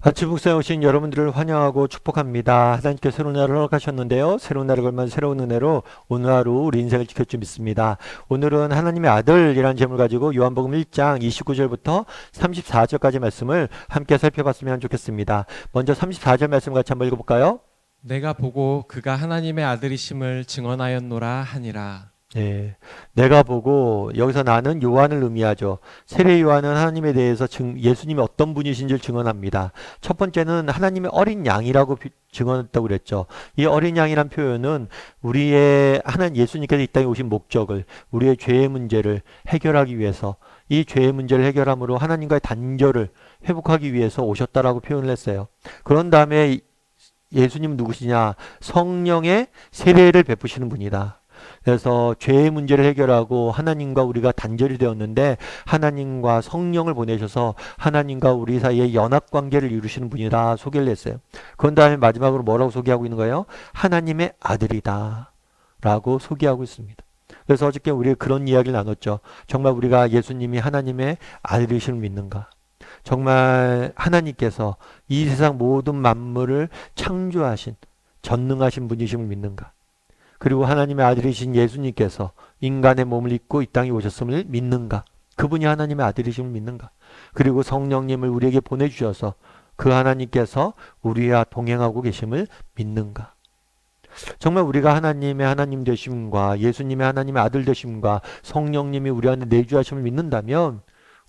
아침 묵상에 오신 여러분들을 환영하고 축복합니다. 하나님께 새로운 날을 허락하셨는데요. 새로운 날을 걸면 새로운 은혜로 오늘 하루 우리 인생을 지킬 줄 믿습니다. 오늘은 하나님의 아들이라는 제목을 가지고 요한복음 1장 29절부터 34절까지 말씀을 함께 살펴봤으면 좋겠습니다. 먼저 34절 말씀 같이 한번 읽어볼까요? 내가 보고 그가 하나님의 아들이심을 증언하였노라 하니라. 네, 내가 보고 여기서 나는 요한을 의미하죠. 세례 요한은 하나님에 대해서 예수님이 어떤 분이신지를 증언합니다. 첫 번째는 하나님의 어린 양이라고 증언했다고 그랬죠. 이 어린 양이란 표현은 우리의 예수님께서 이 땅에 오신 목적을, 우리의 죄의 문제를 해결하기 위해서, 이 죄의 문제를 해결함으로 하나님과의 단절을 회복하기 위해서 오셨다라고 표현을 했어요. 그런 다음에 예수님은 누구시냐? 성령의 세례를 베푸시는 분이다. 그래서 죄의 문제를 해결하고 하나님과 우리가 단절이 되었는데 하나님과 성령을 보내셔서 하나님과 우리 사이에 연합관계를 이루시는 분이라 소개를 했어요. 그런 다음에 마지막으로 뭐라고 소개하고 있는 거예요? 하나님의 아들이다 라고 소개하고 있습니다. 그래서 어저께 우리가 그런 이야기를 나눴죠. 정말 우리가 예수님이 하나님의 아들이심을 믿는가? 정말 하나님께서 이 세상 모든 만물을 창조하신 전능하신 분이심을 믿는가? 그리고 하나님의 아들이신 예수님께서 인간의 몸을 입고 이 땅에 오셨음을 믿는가? 그분이 하나님의 아들이심을 믿는가? 그리고 성령님을 우리에게 보내주셔서 그 하나님께서 우리와 동행하고 계심을 믿는가? 정말 우리가 하나님의 하나님 되심과 예수님의 하나님의 아들 되심과 성령님이 우리 안에 내주하심을 믿는다면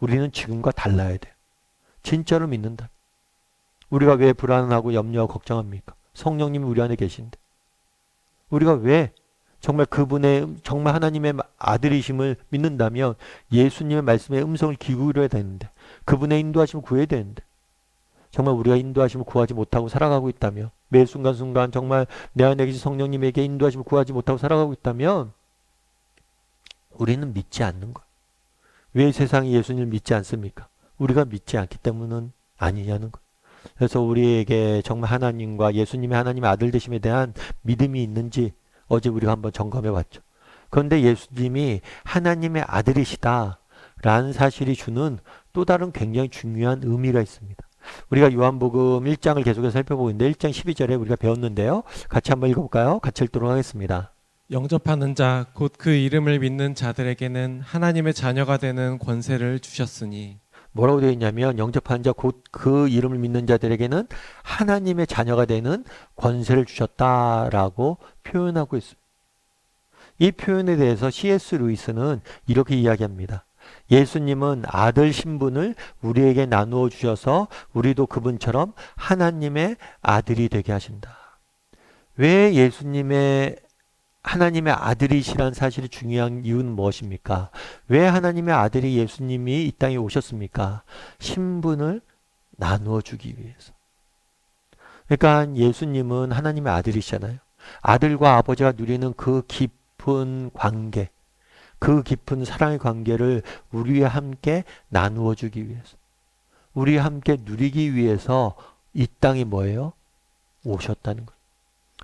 우리는 지금과 달라야 돼요. 진짜로 믿는다. 우리가 왜 불안하고 염려하고 걱정합니까? 성령님이 우리 안에 계신데. 우리가 왜 정말 그분의 정말 하나님의 아들이심을 믿는다면 예수님의 말씀에 음성을 기울여야 되는데 그분의 인도하심을 구해야 되는데 정말 우리가 인도하심을 구하지 못하고 살아가고 있다면 매 순간순간 정말 내 안에 계신 성령님에게 인도하심을 구하지 못하고 살아가고 있다면 우리는 믿지 않는 거예요. 왜 세상이 예수님을 믿지 않습니까? 우리가 믿지 않기 때문은 아니냐는 거예요. 그래서 우리에게 정말 하나님과 예수님의 하나님의 아들 되심에 대한 믿음이 있는지 어제 우리가 한번 점검해 봤죠. 그런데 예수님이 하나님의 아들이시다 라는 사실이 주는 또 다른 굉장히 중요한 의미가 있습니다. 우리가 요한복음 1장을 계속해서 살펴보고 있는데 1장 12절에 우리가 배웠는데요. 같이 한번 읽어볼까요? 같이 읽도록 하겠습니다. 영접하는 자 곧 그 이름을 믿는 자들에게는 하나님의 자녀가 되는 권세를 주셨으니. 뭐라고 되어 있냐면 영접하는 자 곧 그 이름을 믿는 자들에게는 하나님의 자녀가 되는 권세를 주셨다라고 표현하고 있습니다. 이 표현에 대해서 C.S. 루이스는 이렇게 이야기합니다. 예수님은 아들 신분을 우리에게 나누어 주셔서 우리도 그분처럼 하나님의 아들이 되게 하신다. 왜 예수님의 하나님의 아들이시란 사실이 중요한 이유는 무엇입니까? 왜 하나님의 아들이 예수님이 이 땅에 오셨습니까? 신분을 나누어 주기 위해서. 그러니까 예수님은 하나님의 아들이시잖아요. 아들과 아버지가 누리는 그 깊은 관계, 그 깊은 사랑의 관계를 우리와 함께 나누어 주기 위해서. 우리와 함께 누리기 위해서 이 땅이 뭐예요? 오셨다는 거예요.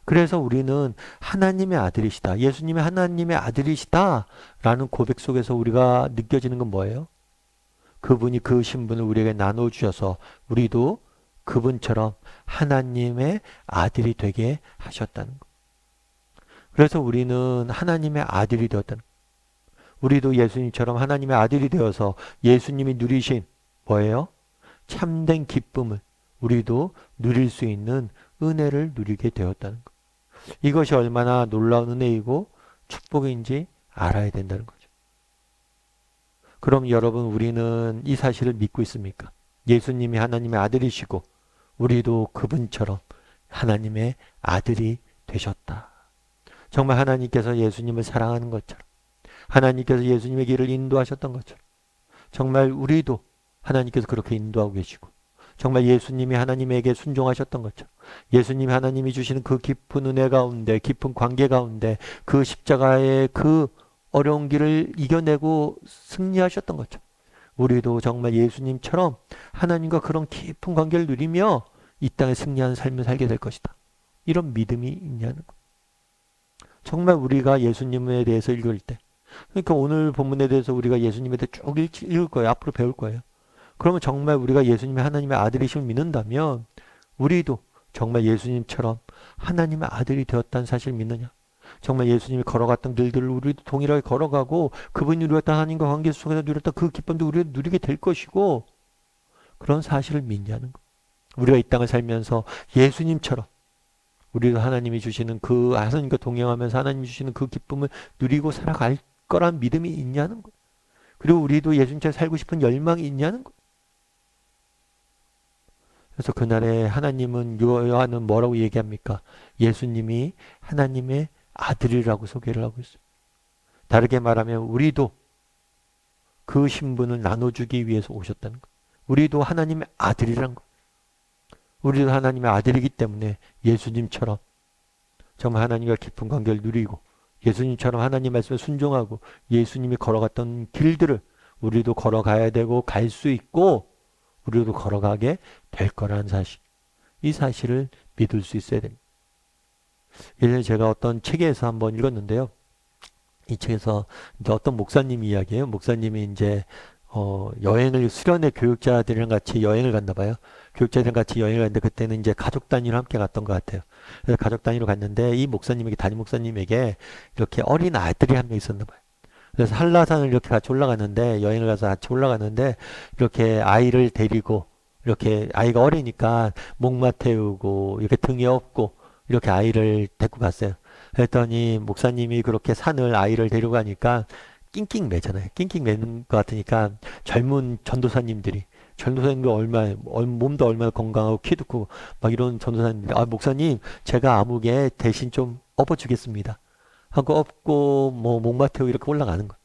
그래서 우리는 하나님의 아들이시다. 예수님이 하나님의 아들이시다. 라는 고백 속에서 우리가 느껴지는 건 뭐예요? 그분이 그 신분을 우리에게 나눠주셔서 우리도 그분처럼 하나님의 아들이 되게 하셨다는 거. 그래서 우리는 하나님의 아들이 되었다는 거. 우리도 예수님처럼 하나님의 아들이 되어서 예수님이 누리신 뭐예요? 참된 기쁨을 우리도 누릴 수 있는 은혜를 누리게 되었다는 거. 이것이 얼마나 놀라운 은혜이고 축복인지 알아야 된다는 거죠. 그럼 여러분 우리는 이 사실을 믿고 있습니까? 예수님이 하나님의 아들이시고 우리도 그분처럼 하나님의 아들이 되셨다. 정말 하나님께서 예수님을 사랑하는 것처럼 하나님께서 예수님의 길을 인도하셨던 것처럼 정말 우리도 하나님께서 그렇게 인도하고 계시고 정말 예수님이 하나님에게 순종하셨던 것처럼 예수님이 하나님이 주시는 그 깊은 은혜 가운데 깊은 관계 가운데 그 십자가의 그 어려운 길을 이겨내고 승리하셨던 것처럼 우리도 정말 예수님처럼 하나님과 그런 깊은 관계를 누리며 이 땅에 승리하는 삶을 살게 될 것이다. 이런 믿음이 있냐는 것. 정말 우리가 예수님에 대해서 읽을 때 그러니까 오늘 본문에 대해서 우리가 예수님에 대해 쭉 읽을 거예요. 앞으로 배울 거예요. 그러면 정말 우리가 예수님이 하나님의 아들이심을 믿는다면 우리도 정말 예수님처럼 하나님의 아들이 되었다는 사실을 믿느냐? 정말 예수님이 걸어갔던 길들을 우리도 동일하게 걸어가고 그분이 누렸던 하나님과 관계 속에서 누렸던 그 기쁨도 우리가 누리게 될 것이고 그런 사실을 믿냐는 거. 우리가 이 땅을 살면서 예수님처럼 우리도 하나님이 주시는 그 하나님과 동행하면서 하나님이 주시는 그 기쁨을 누리고 살아갈 거란 믿음이 있냐는 거. 그리고 우리도 예수님처럼 살고 싶은 열망이 있냐는 거. 그래서 그날에 하나님은 요한은 뭐라고 얘기합니까? 예수님이 하나님의 아들이라고 소개를 하고 있어요. 다르게 말하면 우리도 그 신분을 나눠주기 위해서 오셨다는 거. 우리도 하나님의 아들이란 거. 우리도 하나님의 아들이기 때문에 예수님처럼 정말 하나님과 깊은 관계를 누리고 예수님처럼 하나님 말씀에 순종하고 예수님이 걸어갔던 길들을 우리도 걸어가야 되고 갈 수 있고 우리도 걸어가게 될 거라는 사실. 이 사실을 믿을 수 있어야 됩니다. 예전에 제가 어떤 책에서 한번 읽었는데요. 이 책에서 이제 어떤 목사님 이야기예요. 목사님이 이제 여행을 수련회 교육자들이랑 같이 여행을 갔나 봐요. 교육자들이랑 같이 여행을 갔는데 그때는 이제 가족 단위로 함께 갔던 것 같아요. 그래서 가족 단위로 갔는데 이 목사님에게 담임 목사님에게 이렇게 어린 아들이 한 명 있었나 봐요. 그래서 한라산을 이렇게 같이 올라갔는데 여행을 가서 같이 올라갔는데 이렇게 아이를 데리고 이렇게 아이가 어리니까 목마 태우고 이렇게 등에 업고 이렇게 아이를 데리고 갔어요. 그랬더니 목사님이 그렇게 산을 아이를 데리고 가니까 낑낑 매잖아요. 낑낑 매는 것 같으니까 젊은 전도사님들이 몸도 얼마나 건강하고 키도 크고 막 이런 전도사님들이 목사님 제가 아무개 대신 좀 업어주겠습니다. 하고 업고 뭐 목마 태우고 이렇게 올라가는 거.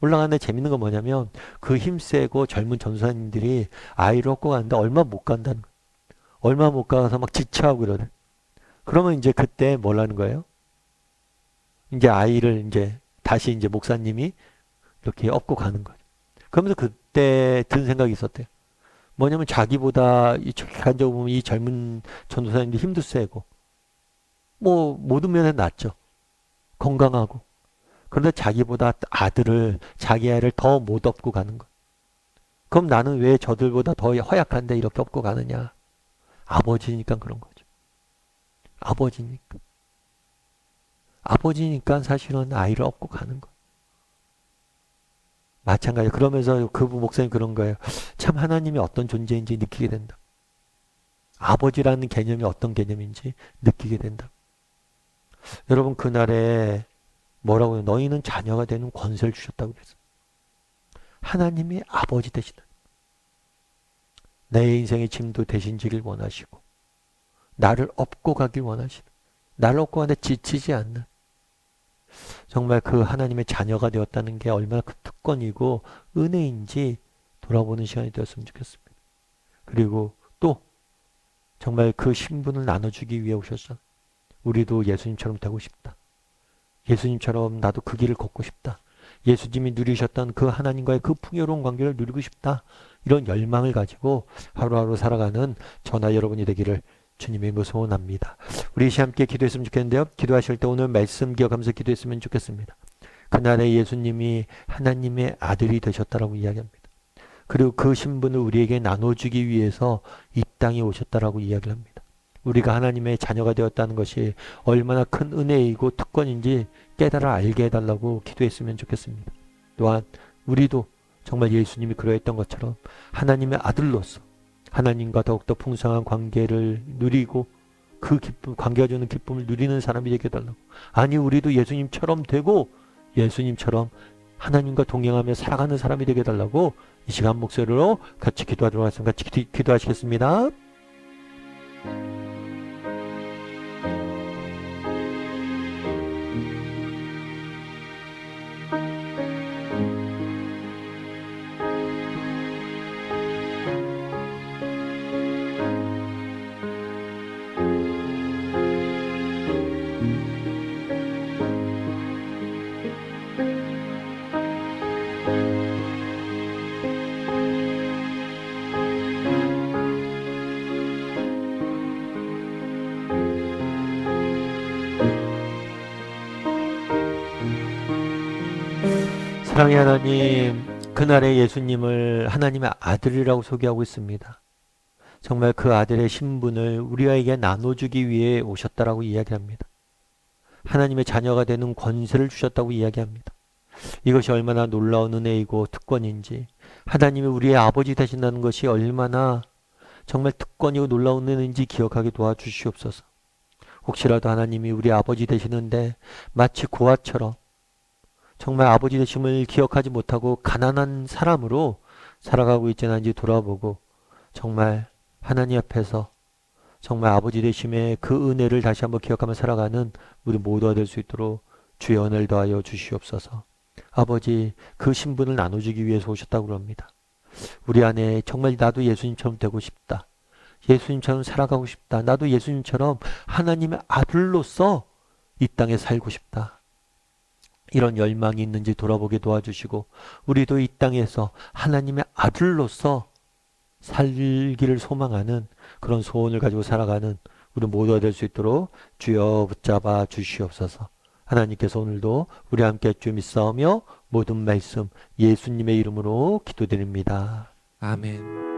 올라가는데 재밌는 건 뭐냐면 그 힘세고 젊은 전도사님들이 아이를 업고 가는데 얼마 못 간다는 거. 얼마 못 가서 막 지쳐하고 이러네. 그러면 이제 그때 뭘 하는 거예요? 이제 아이를 이제 다시 이제 목사님이 이렇게 업고 가는 거죠. 그러면서 그때 든 생각이 있었대요. 뭐냐면 자기보다 객관적으로 보면 이 젊은 전도사님들 힘도 세고 뭐 모든 면에 낫죠. 건강하고. 그런데 자기보다 자기 아이를 더 못 업고 가는 거. 그럼 나는 왜 저들보다 더 허약한데 이렇게 업고 가느냐? 아버지니까 그런 거죠. 아버지니까. 아버지니까 사실은 아이를 업고 가는 거. 마찬가지. 그러면서 그 목사님 그런 거예요. 참 하나님이 어떤 존재인지 느끼게 된다. 아버지라는 개념이 어떤 개념인지 느끼게 된다. 여러분 그날에 뭐라고 해요? 너희는 자녀가 되는 권세를 주셨다고 그랬어요. 하나님이 아버지 되시다. 내 인생의 짐도 대신지길 원하시고 나를 업고 가길 원하시는 나를 업고 가는데 지치지 않는 정말 그 하나님의 자녀가 되었다는 게 얼마나 그 특권이고 은혜인지 돌아보는 시간이 되었으면 좋겠습니다. 그리고 또 정말 그 신분을 나눠주기 위해 오셨어. 우리도 예수님처럼 되고 싶다. 예수님처럼 나도 그 길을 걷고 싶다. 예수님이 누리셨던 그 하나님과의 그 풍요로운 관계를 누리고 싶다. 이런 열망을 가지고 하루하루 살아가는 저나 여러분이 되기를 주님의 소원합니다. 우리 함께 기도했으면 좋겠는데요. 기도하실 때 오늘 말씀 기억하면서 기도했으면 좋겠습니다. 그날에 예수님이 하나님의 아들이 되셨다라고 이야기합니다. 그리고 그 신분을 우리에게 나눠주기 위해서 이 땅에 오셨다라고 이야기를 합니다. 우리가 하나님의 자녀가 되었다는 것이 얼마나 큰 은혜이고 특권인지 깨달아 알게 해달라고 기도했으면 좋겠습니다. 또한 우리도 정말 예수님이 그러했던 것처럼 하나님의 아들로서 하나님과 더욱더 풍성한 관계를 누리고 그 기쁨, 관계가 주는 기쁨을 누리는 사람이 되게 해달라고. 아니 우리도 예수님처럼 되고 예수님처럼 하나님과 동행하며 살아가는 사람이 되게 해달라고 이 시간 목소리로 같이 기도하도록 하겠습니다. 같이 기도하시겠습니다. 사랑의 하나님, 그날의 예수님을 하나님의 아들이라고 소개하고 있습니다. 정말 그 아들의 신분을 우리에게 나눠주기 위해 오셨다라고 이야기합니다. 하나님의 자녀가 되는 권세를 주셨다고 이야기합니다. 이것이 얼마나 놀라운 은혜이고 특권인지, 하나님이 우리의 아버지 되신다는 것이 얼마나 정말 특권이고 놀라운 은혜인지 기억하게 도와주시옵소서. 혹시라도 하나님이 우리 아버지 되시는데 마치 고아처럼 정말 아버지 되심을 기억하지 못하고 가난한 사람으로 살아가고 있지 않은지 돌아보고 정말 하나님 앞에서 정말 아버지 되심의 그 은혜를 다시 한번 기억하며 살아가는 우리 모두가 될 수 있도록 주의 은혜를 더하여 주시옵소서. 아버지, 그 신분을 나눠주기 위해서 오셨다고 그럽니다. 우리 안에 정말 나도 예수님처럼 되고 싶다. 예수님처럼 살아가고 싶다. 나도 예수님처럼 하나님의 아들로서 이 땅에 살고 싶다. 이런 열망이 있는지 돌아보게 도와주시고 우리도 이 땅에서 하나님의 아들로서 살기를 소망하는 그런 소원을 가지고 살아가는 우리 모두가 될 수 있도록 주여 붙잡아 주시옵소서. 하나님께서 오늘도 우리 함께 주 믿사오며 모든 말씀 예수님의 이름으로 기도드립니다. 아멘.